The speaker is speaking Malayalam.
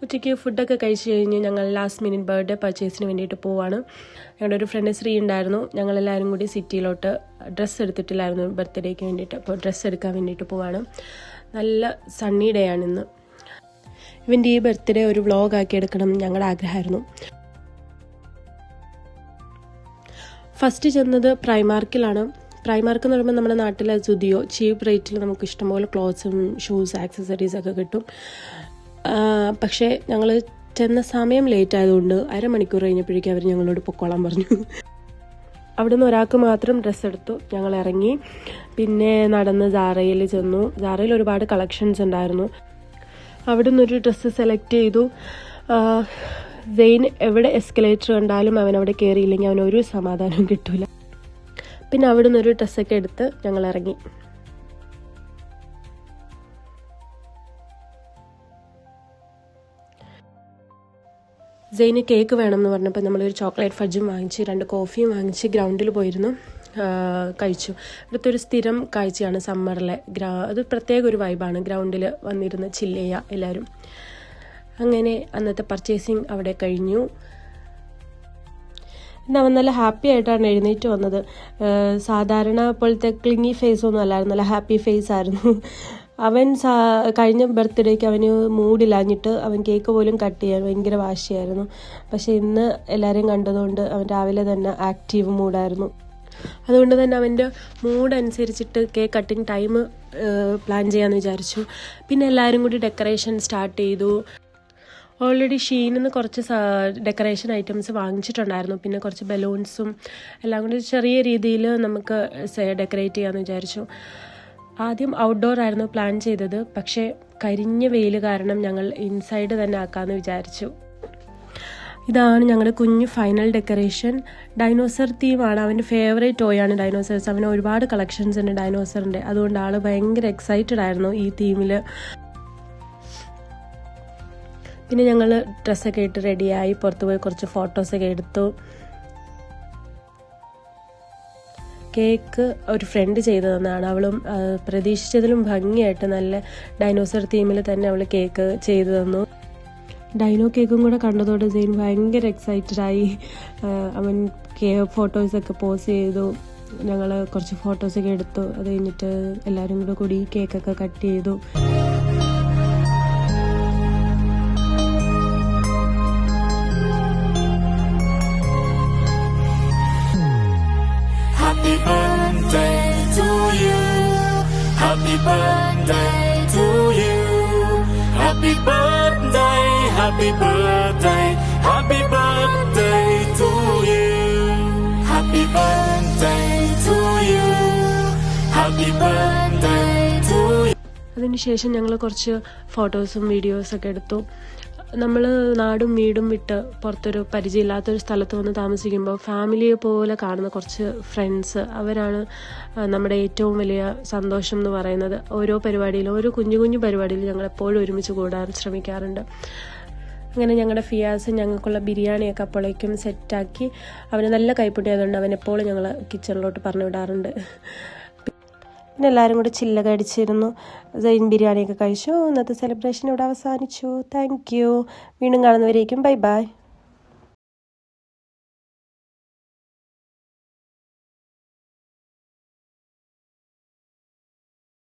ഉച്ചയ്ക്ക് ഫുഡൊക്കെ കഴിച്ച് കഴിഞ്ഞ് ഞങ്ങൾ ലാസ്റ്റ് മിനിറ്റ് ബർത്ത്ഡേ പർച്ചേസിന് വേണ്ടിയിട്ട് പോവാണ്. ഞങ്ങളുടെ ഒരു ഫ്രണ്ട് ശ്രീ ഉണ്ടായിരുന്നു. ഞങ്ങളെല്ലാവരും കൂടി സിറ്റിയിലോട്ട് ഡ്രസ്സ് എടുത്തിട്ടില്ലായിരുന്നു ബർത്ത്ഡേക്ക് വേണ്ടിയിട്ട്. അപ്പോൾ ഡ്രസ്സ് എടുക്കാൻ വേണ്ടിയിട്ട് പോവാണ്. നല്ല സണ്ണി ഡേ ആണ് ഇന്ന്. ഇവൻ്റെ ഈ ബർത്ത്ഡേ ഒരു വ്ളോഗാക്കി എടുക്കണം ഞങ്ങളുടെ ആഗ്രഹമായിരുന്നു. ഫസ്റ്റ് ചെന്നത് പ്രൈമാർക്കിലാണ്. പ്രൈമാർക്ക് എന്ന് പറയുമ്പോൾ നമ്മുടെ നാട്ടിലെ സുദിയോ ചീപ്പ് റേറ്റിൽ നമുക്ക് ഇഷ്ടംപോലെ ക്ലോത്ത്സും ഷൂസ് ആക്സസറീസൊക്കെ കിട്ടും. പക്ഷേ ഞങ്ങൾ ചെന്ന സമയം ലേറ്റ് ആയതുകൊണ്ട് അരമണിക്കൂർ കഴിഞ്ഞപ്പോഴേക്കും അവർ ഞങ്ങളോട് പൊക്കോളാൻ പറഞ്ഞു. അവിടുന്ന് ഒരാൾക്ക് മാത്രം ഡ്രസ്സ് എടുത്തു. ഞങ്ങൾ ഇറങ്ങി. പിന്നെ നടന്ന് സാറയിൽ ചെന്നു. സാറയിൽ ഒരുപാട് കളക്ഷൻസ് ഉണ്ടായിരുന്നു. അവിടുന്ന് ഒരു ഡ്രസ്സ് സെലക്ട് ചെയ്തു. സെയിൻ എവിടെ എസ്കലേറ്റർ കണ്ടാലും അവൻ അവിടെ കയറിയില്ലെങ്കിൽ അവനൊരു സമാധാനവും കിട്ടില്ല. പിന്നെ അവിടുന്ന് ഒരു ഡ്രസ്സൊക്കെ എടുത്ത് ഞങ്ങൾ ഇറങ്ങി. സെയിന് കേക്ക് വേണമെന്ന് പറഞ്ഞപ്പോൾ നമ്മളൊരു ചോക്ലേറ്റ് ഫഡ്ജും വാങ്ങിച്ച് 2 കോഫിയും വാങ്ങിച്ച് ഗ്രൗണ്ടിൽ പോയിരുന്നു കഴിച്ചു. ഇവിടുത്തെ ഒരു സ്ഥിരം കാഴ്ചയാണ് സമ്മറിലെ. അത് പ്രത്യേക ഒരു വൈബാണ്. ഗ്രൗണ്ടിൽ വന്നിരുന്ന് ചില്ല് ചെയ്യുക എല്ലാവരും. അങ്ങനെ അന്നത്തെ പർച്ചേസിങ് അവിടെ കഴിഞ്ഞു. ഇന്ന് അവൻ നല്ല ഹാപ്പി ആയിട്ടാണ് എഴുന്നേറ്റ് വന്നത്. സാധാരണ പോലത്തെ ക്ലിങ്ങി ഫേസ് ഒന്നും അല്ലായിരുന്നു, നല്ല ഹാപ്പി ഫേസ് ആയിരുന്നു. അവൻ കഴിഞ്ഞ ബർത്ത്ഡേക്ക് അവന് മൂഡില്ലാഞ്ഞിട്ട് അവൻ കേക്ക് പോലും കട്ട് ചെയ്യാൻ ഭയങ്കര വാശിയായിരുന്നു. പക്ഷെ ഇന്ന് എല്ലാവരെയും കണ്ടതുകൊണ്ട് അവൻ രാവിലെ തന്നെ ആക്റ്റീവ് മൂഡായിരുന്നു. അതുകൊണ്ട് തന്നെ അവൻ്റെ മൂഡ് അനുസരിച്ചിട്ട് കേക്ക് കട്ടിങ് ടൈം പ്ലാൻ ചെയ്യാമെന്ന് വിചാരിച്ചു. പിന്നെ എല്ലാവരും കൂടി ഡെക്കറേഷൻ സ്റ്റാർട്ട് ചെയ്തു. ഓൾറെഡി ഷീനിന്ന് കുറച്ച് ഡെക്കറേഷൻ ഐറ്റംസ് വാങ്ങിച്ചിട്ടുണ്ടായിരുന്നു. പിന്നെ കുറച്ച് ബലൂൺസും എല്ലാം കൂടി ചെറിയ രീതിയിൽ നമുക്ക് ഡെക്കറേറ്റ് ചെയ്യാമെന്ന് വിചാരിച്ചു. ആദ്യം ഔട്ട്ഡോർ ആയിരുന്നു പ്ലാൻ ചെയ്തത്. പക്ഷേ കരിഞ്ഞ വെയിൽ കാരണം ഞങ്ങൾ ഇൻസൈഡ് തന്നെ ആക്കാമെന്ന് വിചാരിച്ചു. ഇതാണ് ഞങ്ങളുടെ കുഞ്ഞു ഫൈനൽ ഡെക്കറേഷൻ. ഡൈനോസർ തീമാണ്. അവൻ്റെ ഫേവറേറ്റ് ടോയാണ് ഡൈനോസേഴ്സ്. അവന് ഒരുപാട് കളക്ഷൻസ് ഉണ്ട് ഡൈനോസറിൻ്റെ. അതുകൊണ്ട് ആൾ ഭയങ്കര എക്സൈറ്റഡ് ആയിരുന്നു ഈ തീമിൽ. പിന്നെ ഞങ്ങൾ ഡ്രസ്സൊക്കെ ഇട്ട് റെഡിയായി പുറത്ത് പോയി കുറച്ച് ഫോട്ടോസൊക്കെ എടുത്തു. കേക്ക് ഒരു ഫ്രണ്ട് ചെയ്തു തന്നതാണ്. അവളും പ്രതീക്ഷിച്ചതിലും ഭംഗിയായിട്ട് നല്ല ഡൈനോസർ തീമിൽ തന്നെ അവൾ കേക്ക് ചെയ്തു തന്നു. ഡൈനോ കേക്കും കൂടെ കണ്ടതോടെ സെയിൻ ഭയങ്കര എക്സൈറ്റഡായി. അവൻ ഫോട്ടോസൊക്കെ പോസ്റ്റ് ചെയ്തു. ഞങ്ങൾ കുറച്ച് ഫോട്ടോസൊക്കെ എടുത്തു. അത് കഴിഞ്ഞിട്ട് എല്ലാവരും കൂടി കേക്കൊക്കെ കട്ട് ചെയ്തു. Happy birthday to you. Happy birthday to you. Happy birthday, happy birthday, happy birthday to you. Happy birthday to you. Happy birthday to you. അതിനുശേഷം ഞങ്ങൾ കുറച്ച് ഫോട്ടോസും വീഡിയോസൊക്കെ എടുത്തു. നമ്മൾ നാടും വീടും വിട്ട് പുറത്തൊരു പരിചയമില്ലാത്തൊരു സ്ഥലത്ത് വന്ന് താമസിക്കുമ്പോൾ ഫാമിലിയെ പോലെ കാണുന്ന കുറച്ച് ഫ്രണ്ട്സ്, അവരാണ് നമ്മുടെ ഏറ്റവും വലിയ സന്തോഷം എന്ന് പറയുന്നത്. ഓരോ പരിപാടിയിലും ഓരോ കുഞ്ഞു കുഞ്ഞു പരിപാടിയിലും ഞങ്ങൾ എപ്പോഴും ഒരുമിച്ച് കൂടാൻ ശ്രമിക്കാറുണ്ട്. അങ്ങനെ ഞങ്ങളുടെ ഫിയാസ് ഞങ്ങൾക്കുള്ള ബിരിയാണിയൊക്കെ അപ്പോഴേക്കും സെറ്റാക്കി. അവന് നല്ല കൈപ്പുണ്യം ആയതുകൊണ്ട് അവൻ എപ്പോഴും ഞങ്ങൾ കിച്ചണിലോട്ട് പറഞ്ഞു വിടാറുണ്ട്. പിന്നെ എല്ലാവരും കൂടെ ചില്ലൊക്കെ അടിച്ചിരുന്നു. സെയിൻ ബിരിയാണിയൊക്കെ കഴിച്ചു. ഇന്നത്തെ സെലിബ്രേഷൻ ഇവിടെ അവസാനിച്ചു. Thank you. വീണ്ടും കാണുന്നവരേക്കും ബൈ ബൈ.